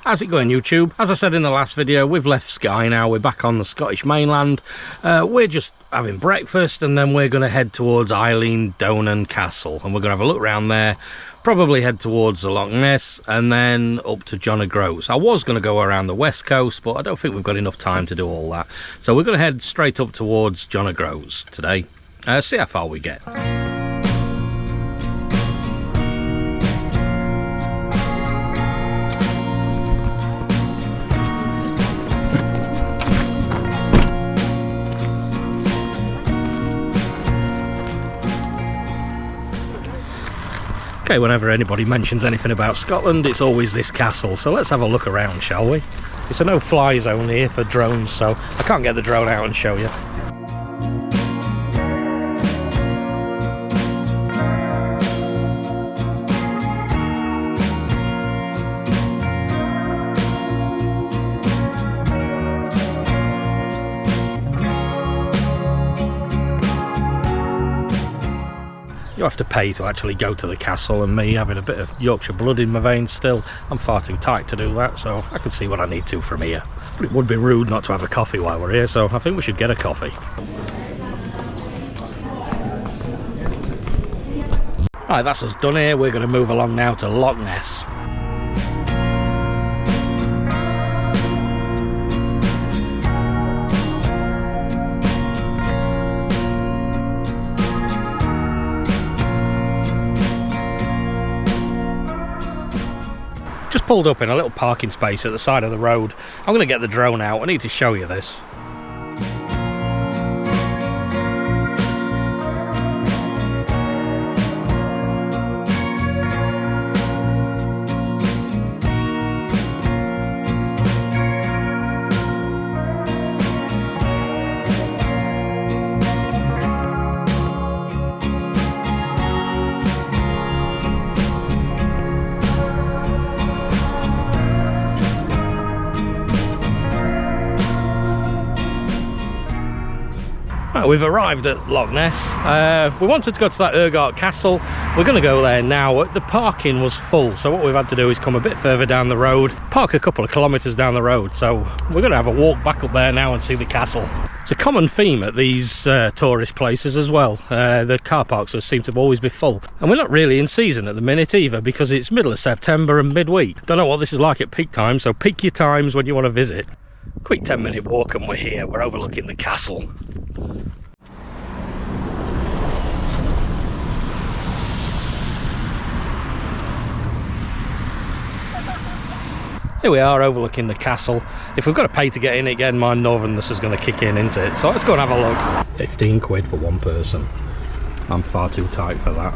How's it going, YouTube? As I said in the last video, we've left Skye now. We're back on the Scottish mainland. We're just having breakfast and then we're going to head towards Donan Castle, and we're going to have a look around there, probably head towards the Loch Ness and then up to John O'Groats. I was going to go around the west coast, but I don't think we've got enough time to do all that. So we're going to head straight up towards John O'Groats today. See how far we get. Okay, whenever anybody mentions anything about Scotland, it's always this castle. So let's have a look around, shall we? It's a no-fly zone here for drones, so I can't get the drone out and show you. You have to pay to actually go to the castle, and me having a bit of Yorkshire blood in my veins still, I'm far too tight to do that, so I can see what I need to from here. But it would be rude not to have a coffee while we're here, so I think we should get a coffee. Right, that's us done here. We're going to move along now to Loch Ness. Just pulled up in a little parking space at the side of the road. I'm going to get the drone out. I need to show you this. We've arrived at Loch Ness. We wanted to go to that Urquhart castle. We're going to go there now. The parking was full, so what we've had to do is come a bit further down the road, park a couple of kilometres down the road. So we're going to have a walk back up there now and see the castle. It's a common theme at these tourist places as well. The car parks seem to always be full. And we're not really in season at the minute either, because it's middle of September and midweek. Don't know what this is like at peak time, so pick your times when you want to visit. Quick 10-minute walk and we're here. We're overlooking the castle. Here we are overlooking the castle. If we've got to pay to get in again, my northernness is going to kick in, isn't it? So let's go and have a look. 15 quid for one person. I'm far too tight for that.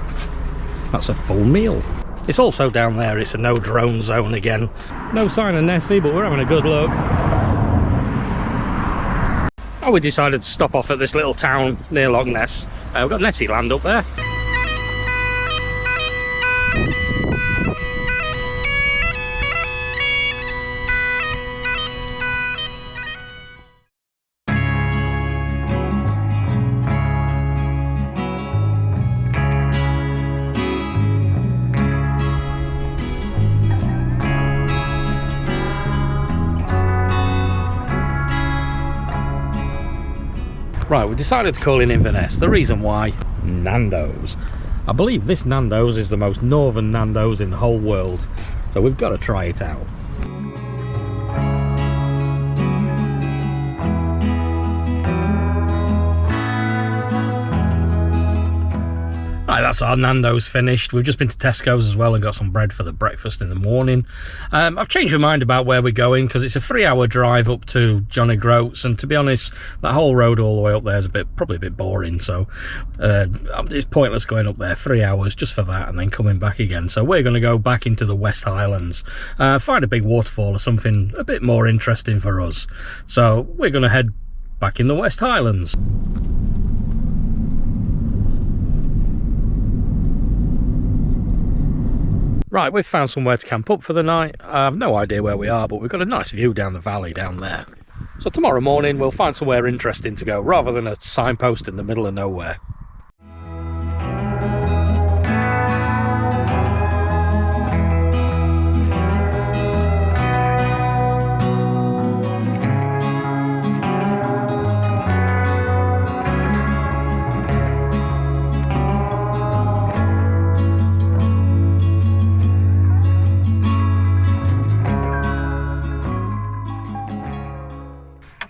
That's a full meal. It's also down there, it's a no drone zone again. No sign of Nessie, but we're having a good look. Oh, we decided to stop off at this little town near Loch Ness. We've got Nessie land up there. Right, we decided to call in Inverness. The reason why? Nando's. I believe this Nando's is the most northern Nando's in the whole world, so we've got to try it out. Right, that's our Nando's finished. We've just been to Tesco's as well and got some bread for the breakfast in the morning. I've changed my mind about where we're going because it's a 3-hour drive up to John O'Groats, and to be honest, that whole road all the way up there is probably a bit boring. So it's pointless going up there 3 hours just for that and then coming back again. So we're going to go back into the West Highlands, find a big waterfall or something a bit more interesting for us. So we're going to head back in the West Highlands. Right, we've found somewhere to camp up for the night. I have no idea where we are, but we've got a nice view down the valley down there. So tomorrow morning we'll find somewhere interesting to go, rather than a signpost in the middle of nowhere.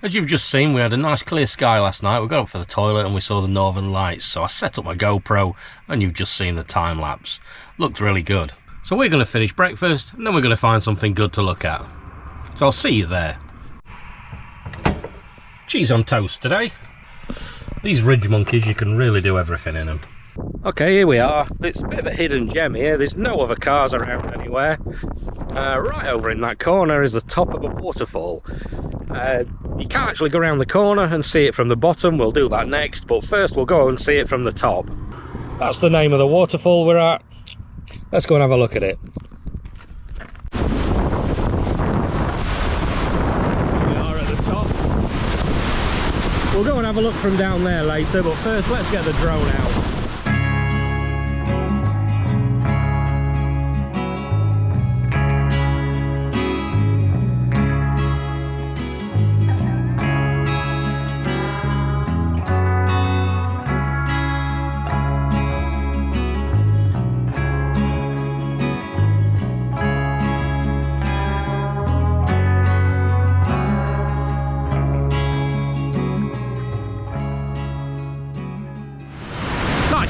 As you've just seen, we had a nice clear sky last night. We got up for the toilet and we saw the northern lights, so I set up my GoPro and you've just seen the time lapse. Looked really good. So we're going to finish breakfast and then we're going to find something good to look at. So I'll see you there. Cheese on toast today. These ridge monkeys, you can really do everything in them. Okay, here we are. It's a bit of a hidden gem here. There's no other cars around anywhere. Right over in that corner is the top of a waterfall. You can't actually go around the corner and see it from the bottom. We'll do that next, but first we'll go and see it from the top. That's the name of the waterfall we're at. Let's go and have a look at it. Here we are at the top. We'll go and have a look from down there later, but first let's get the drone out.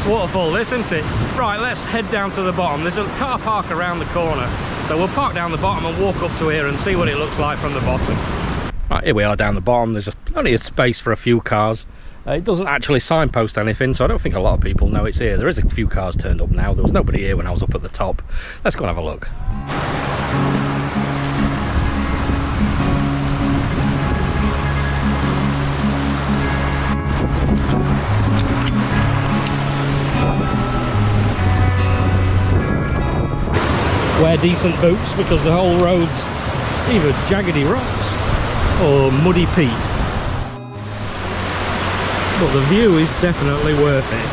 Waterfall this, isn't it? Right, let's head down to the bottom. There's a car park around the corner, so we'll park down the bottom and walk up to here and see what it looks like from the bottom. Right, here we are down the bottom. There's only a space for a few cars. It doesn't actually signpost anything, so I don't think a lot of people know it's here. There is a few cars turned up now. There was nobody here when I was up at the top. Let's go and have a look. Wear decent boots because the whole road's either jaggedy rocks or muddy peat. But the view is definitely worth it.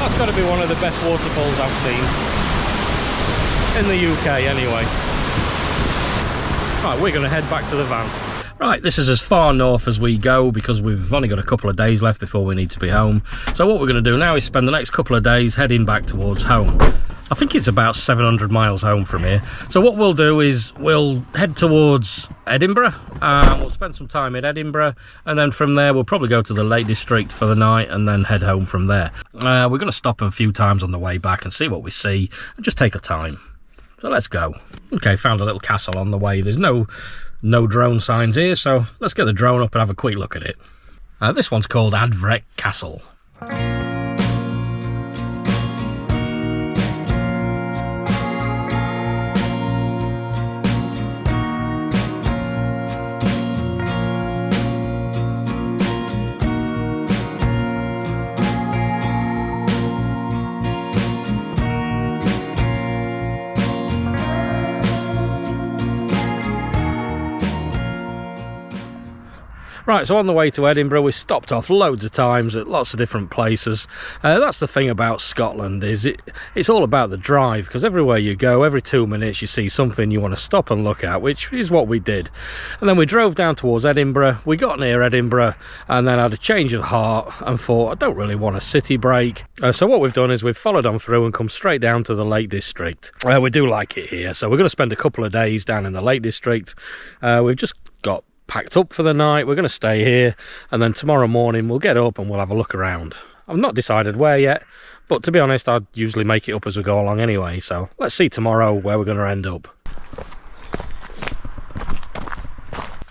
That's got to be one of the best waterfalls I've seen. In the UK anyway. Right, we're going to head back to the van. Right, this is as far north as we go because we've only got a couple of days left before we need to be home. So what we're going to do now is spend the next couple of days heading back towards home. I think it's about 700 miles home from here. So what we'll do is we'll head towards Edinburgh and we'll spend some time in Edinburgh, and then from there we'll probably go to the Lake District for the night and then head home from there. We're going to stop a few times on the way back and see what we see and just take our time. So let's go. Okay, found a little castle on the way. There's no drone signs here, so let's get the drone up and have a quick look at it. This one's called Advrek Castle. Right, so on the way to Edinburgh, we stopped off loads of times at lots of different places. That's the thing about Scotland, is it's all about the drive, because everywhere you go, every 2 minutes you see something you want to stop and look at, which is what we did. And then we drove down towards Edinburgh, we got near Edinburgh, and then had a change of heart and thought, I don't really want a city break. So what we've done is we've followed on through and come straight down to the Lake District. We do like it here, so we're going to spend a couple of days down in the Lake District. We've just got packed up for the night. We're going to stay here, and then tomorrow morning we'll get up and we'll have a look around. I've not decided where yet, but to be honest, I'd usually make it up as we go along anyway, so let's see tomorrow where we're going to end up.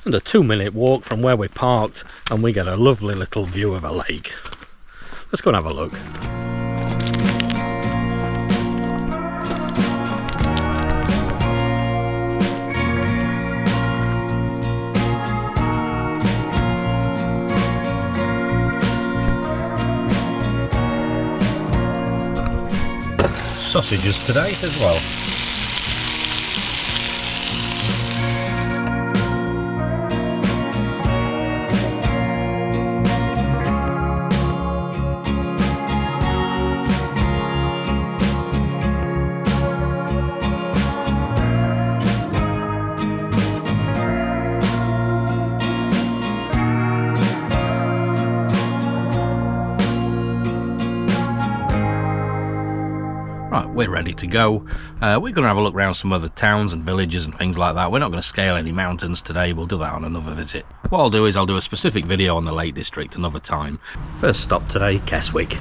And a 2-minute walk from where we parked, and we get a lovely little view of a lake. Let's go and have a look. Sausages today as well. we're ready to go. We're going to have a look around some other towns and villages and things like that. We're not going to scale any mountains today, we'll do that on another visit. What I'll do is I'll do a specific video on the Lake District another time. First stop today, Keswick.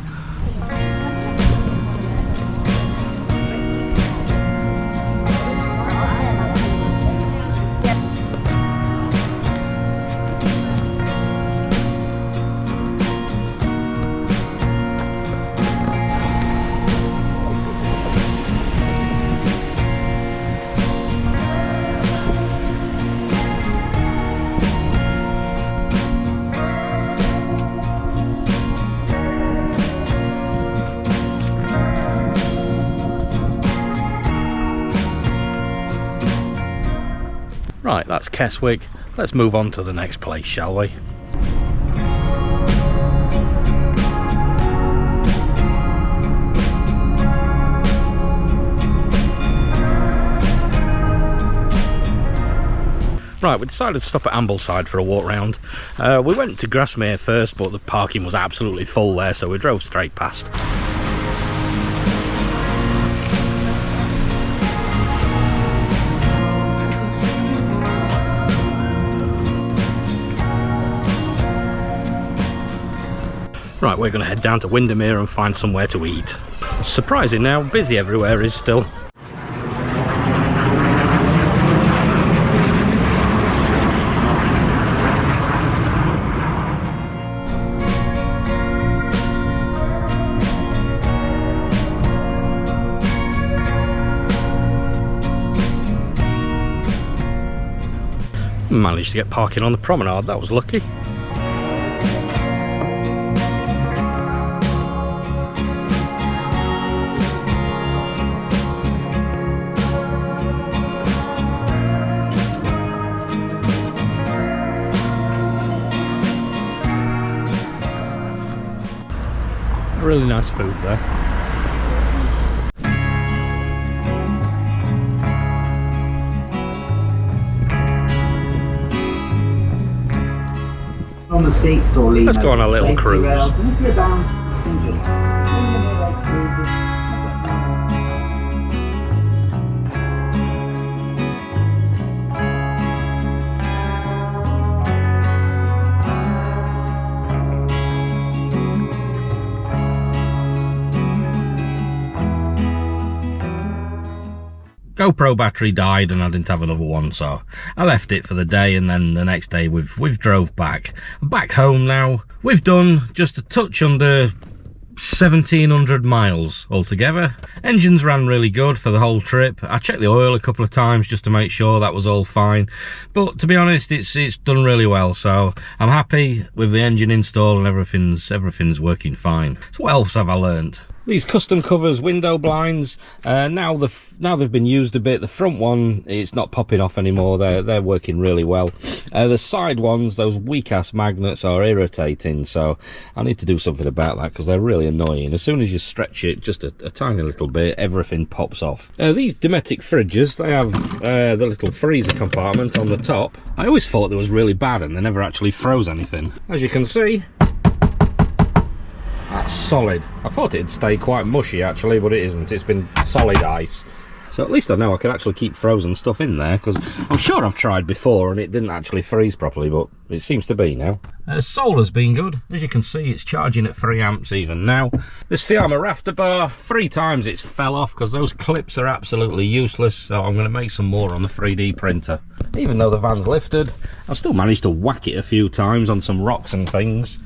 Right, that's Keswick. Let's move on to the next place, shall we? Right, we decided to stop at Ambleside for a walk round. We went to Grasmere first, but the parking was absolutely full there, so we drove straight past. Right, we're going to head down to Windermere and find somewhere to eat. Surprising how busy everywhere is still. Managed to get parking on the promenade, that was lucky. Really nice food there. On the seats or leave. Let's go on a little cruise. GoPro battery died and I didn't have another one, so I left it for the day, and then the next day we've drove back. I'm back home now. We've done just a touch under 1,700 miles altogether. Engines ran really good for the whole trip. I checked the oil a couple of times just to make sure that was all fine, but to be honest, it's done really well, so I'm happy with the engine install and everything's working fine. So what else have I learned? These custom covers, window blinds, now they've been used a bit. The front one, it's not popping off anymore. They're working really well. The side ones, those weak-ass magnets are irritating, so I need to do something about that because they're really annoying. As soon as you stretch it just a tiny little bit, everything pops off. These Dometic fridges, they have the little freezer compartment on the top. I always thought they was really bad and they never actually froze anything. As you can see, that's solid. I thought it'd stay quite mushy actually, but it isn't. It's been solid ice. So at least I know I can actually keep frozen stuff in there, because I'm sure I've tried before and it didn't actually freeze properly, but it seems to be now. Solar's been good. As you can see, it's charging at 3 amps even now. This Fiamma rafter bar, 3 times it's fell off because those clips are absolutely useless, so I'm going to make some more on the 3D printer. Even though the van's lifted, I've still managed to whack it a few times on some rocks and things.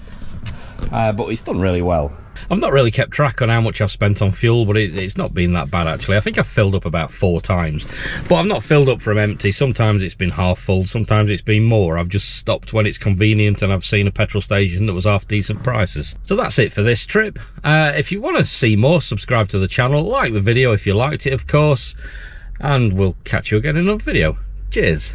But it's done really well. I've not really kept track on how much I've spent on fuel, but it's not been that bad actually. I think I've filled up about 4 times, but I've not filled up from empty. Sometimes it's been half full, sometimes it's been more. I've just stopped when it's convenient and I've seen a petrol station that was half decent prices. So that's it for this trip. If you want to see more, subscribe to the channel, like the video if you liked it of course, and we'll catch you again in another video. Cheers.